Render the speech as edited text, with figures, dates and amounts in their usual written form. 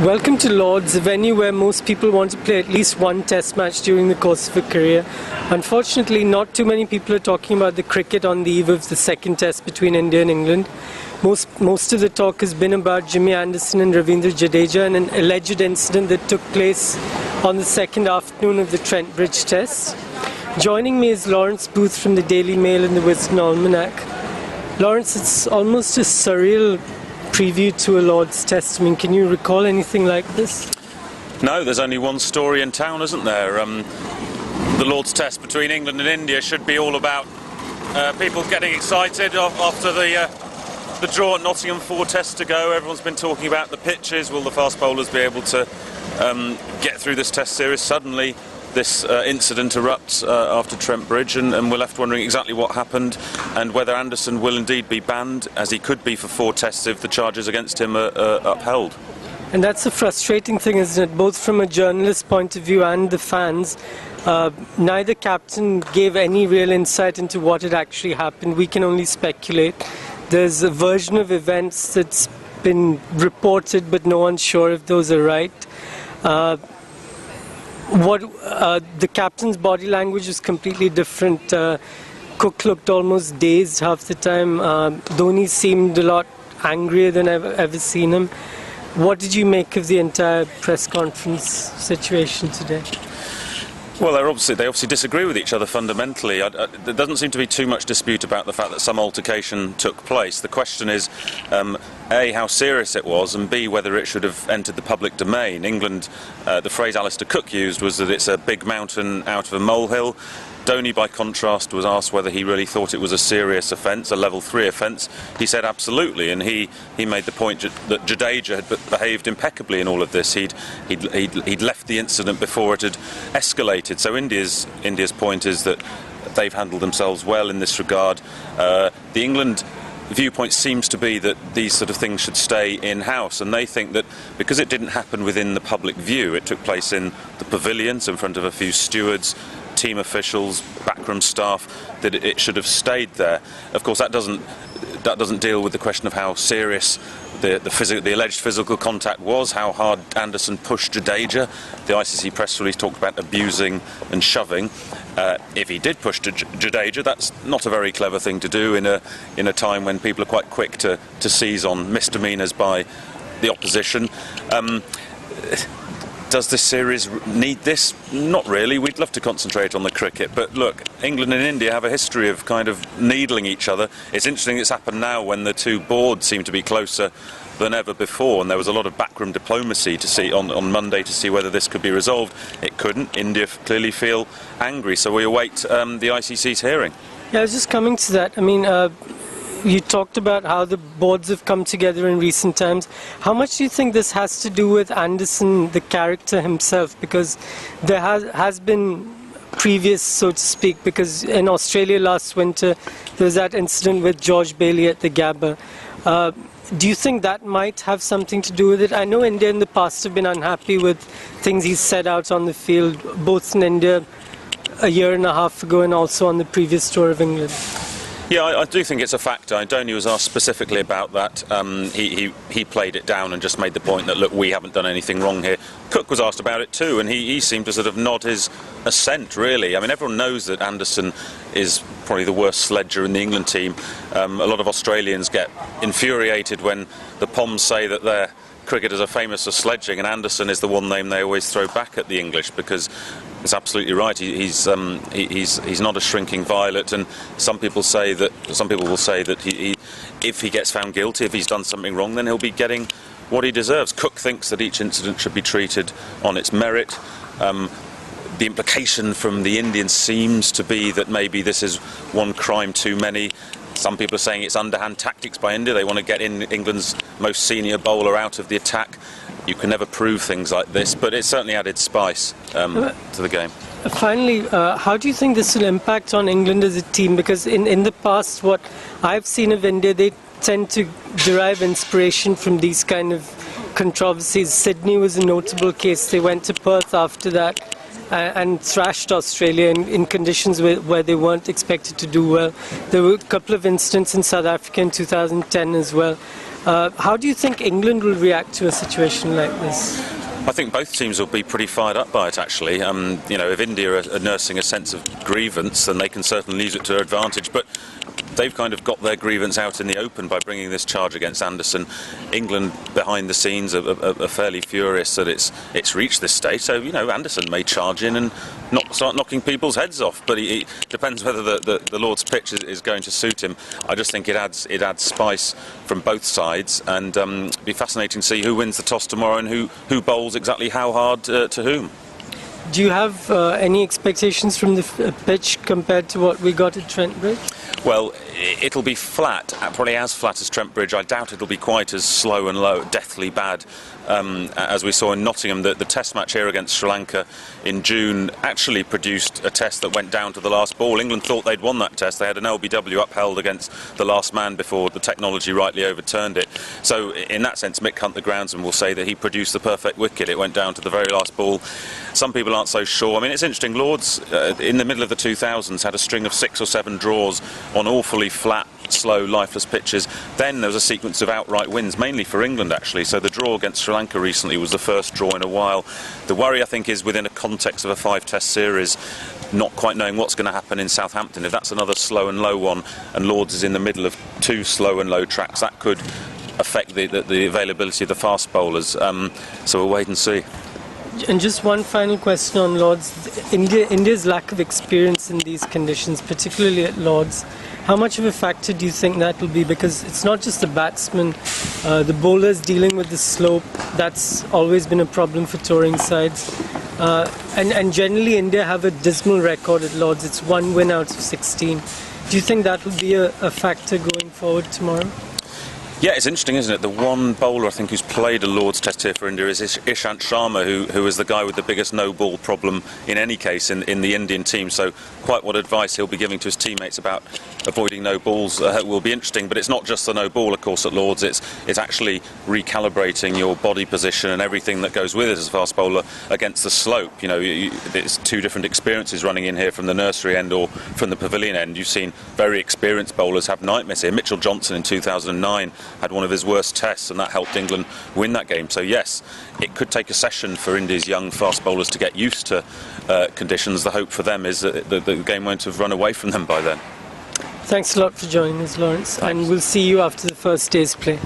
Welcome to Lord's, a venue where most people want to play at least one test match during the course of a career. Unfortunately, not too many people are talking about the cricket on the eve of the second test between India and England. Most of the talk has been about Jimmy Anderson and Ravindra Jadeja and an alleged incident that took place on the second afternoon of the Trent Bridge test. Joining me is Lawrence Booth from the Daily Mail and the Wisden Almanac. Lawrence, it's almost a surreal preview to a Lord's Test. I mean, can you recall anything like this? No, there's only one story in town, isn't there? The Lord's Test between England and India should be all about people getting excited after the draw at Nottingham, 4 tests to go. Everyone's been talking about the pitches. Will the fast bowlers be able to get through this test series? Suddenly this incident erupts after Trent Bridge, and we're left wondering exactly what happened and whether Anderson will indeed be banned, as he could be for 4 tests if the charges against him are upheld. And that's a frustrating thing, isn't it? Both from a journalist's point of view and the fans. Neither captain gave any real insight into what had actually happened. We can only speculate. There's a version of events that's been reported, but no one's sure if those are right. The captain's body language was completely different. Cook looked almost dazed half the time. Dhoni seemed a lot angrier than I've ever seen him. What did you make of the entire press conference situation today? Well, they obviously disagree with each other fundamentally. There doesn't seem to be too much dispute about the fact that some altercation took place. The question is, A, how serious it was, and B, whether it should have entered the public domain. England, the phrase Alistair Cook used was that it's a big mountain out of a molehill. Dhoni, by contrast, was asked whether he really thought it was a serious offence, a level 3 offence. He said absolutely, and he made the point that Jadeja had behaved impeccably in all of this. He'd left the incident before it had escalated. So India's point is that they've handled themselves well in this regard. The England viewpoint seems to be that these sort of things should stay in-house, and they think that because it didn't happen within the public view, it took place in the pavilions in front of a few stewards, team officials, backroom staff, that it should have stayed there. Of course, that doesn't deal with the question of how serious the alleged physical contact was, how hard Anderson pushed Jadeja. The ICC press release talked about abusing and shoving. If he did push Jadeja, that's not a very clever thing to do in a time when people are quite quick to seize on misdemeanours by the opposition. Does this series need this? Not really. We'd love to concentrate on the cricket, but look, England and India have a history of kind of needling each other. It's interesting it's happened now when the two boards seem to be closer than ever before, and there was a lot of backroom diplomacy to see on Monday to see whether this could be resolved. It couldn't. India clearly feel angry, so we await the ICC's hearing. Yeah, I was just coming to that. I mean, you talked about how the boards have come together in recent times. How much do you think this has to do with Anderson, the character himself? Because there has been previous, so to speak, because in Australia last winter there was that incident with George Bailey at the Gabba. Do you think that might have something to do with it? I know India in the past have been unhappy with things he's said out on the field, both in India a year and a half ago and also on the previous tour of England. Yeah, I do think it's a factor. Dhoni was asked specifically about that. He played it down and just made the point that, look, we haven't done anything wrong here. Cook was asked about it too, and he seemed to sort of nod his assent, really. I mean, everyone knows that Anderson is probably the worst sledger in the England team. A lot of Australians get infuriated when the Poms say that their cricketers are famous for sledging, and Anderson is the one name they always throw back at the English, because it's absolutely right. He's not a shrinking violet, and some people will say that if he gets found guilty, if he's done something wrong, then he'll be getting what he deserves. Cook thinks that each incident should be treated on its merit. The implication from the Indians seems to be that maybe this is one crime too many. Some people are saying it's underhand tactics by India. They want to get England's most senior bowler out of the attack. You can never prove things like this, but it certainly added spice to the game. Finally, how do you think this will impact on England as a team? Because in the past, what I've seen of India, they tend to derive inspiration from these kind of controversies. Sydney was a notable case. They went to Perth after that and thrashed Australia in conditions where they weren't expected to do well. There were a couple of incidents in South Africa in 2010 as well. How do you think England will react to a situation like this? I think both teams will be pretty fired up by it, actually. If India are nursing a sense of grievance, then they can certainly use it to their advantage. But they've kind of got their grievance out in the open by bringing this charge against Anderson. England, behind the scenes, are fairly furious that it's reached this stage. So, Anderson may charge in and start knocking people's heads off. But it depends whether the Lord's pitch is going to suit him. I just think it adds spice from both sides, and it'll be fascinating to see who wins the toss tomorrow and who bowls exactly how hard to whom. Do you have any expectations from the pitch compared to what we got at Trent Bridge? Well, it'll be flat, probably as flat as Trent Bridge. I doubt it'll be quite as slow and low, deathly bad as we saw in Nottingham. The test match here against Sri Lanka in June actually produced a test that went down to the last ball. England thought they'd won that test. They had an LBW upheld against the last man before the technology rightly overturned it. So in that sense, Mick Hunt, the groundsman, will say that he produced the perfect wicket. It went down to the very last ball. Some people aren't so sure. I mean, it's interesting. Lords, in the middle of the 2000s, had a string of 6 or 7 draws on awfully flat, slow, lifeless pitches. Then there was a sequence of outright wins, mainly for England, actually. So the draw against Sri Lanka recently was the first draw in a while. The worry, I think, is within a context of a 5-test series, not quite knowing what's going to happen in Southampton. If that's another slow and low one, and Lords is in the middle of 2 slow and low tracks, that could affect the availability of the fast bowlers. So we'll wait and see. And just one final question on Lords. India's lack of experience in these conditions, particularly at Lords, how much of a factor do you think that will be? Because it's not just the batsmen, the bowlers dealing with the slope, that's always been a problem for touring sides. And generally India have a dismal record at Lords. It's 1 win out of 16. Do you think that will be a factor going forward tomorrow? Yeah, it's interesting, isn't it? The one bowler, I think, who's played a Lord's Test here for India is Ishant Sharma, who is the guy with the biggest no-ball problem in any case in the Indian team. So quite what advice he'll be giving to his teammates about avoiding no balls will be interesting. But it's not just the no ball, of course, at Lords. It's actually recalibrating your body position and everything that goes with it as a fast bowler against the slope. It's 2 different experiences running in here from the nursery end or from the pavilion end. You've seen very experienced bowlers have nightmares here. Mitchell Johnson in 2009 had one of his worst tests, and that helped England win that game. So yes, it could take a session for India's young fast bowlers to get used to conditions. The hope for them is that the game won't have run away from them by then. Thanks a lot for joining us, Lawrence, and we'll see you after the first day's play.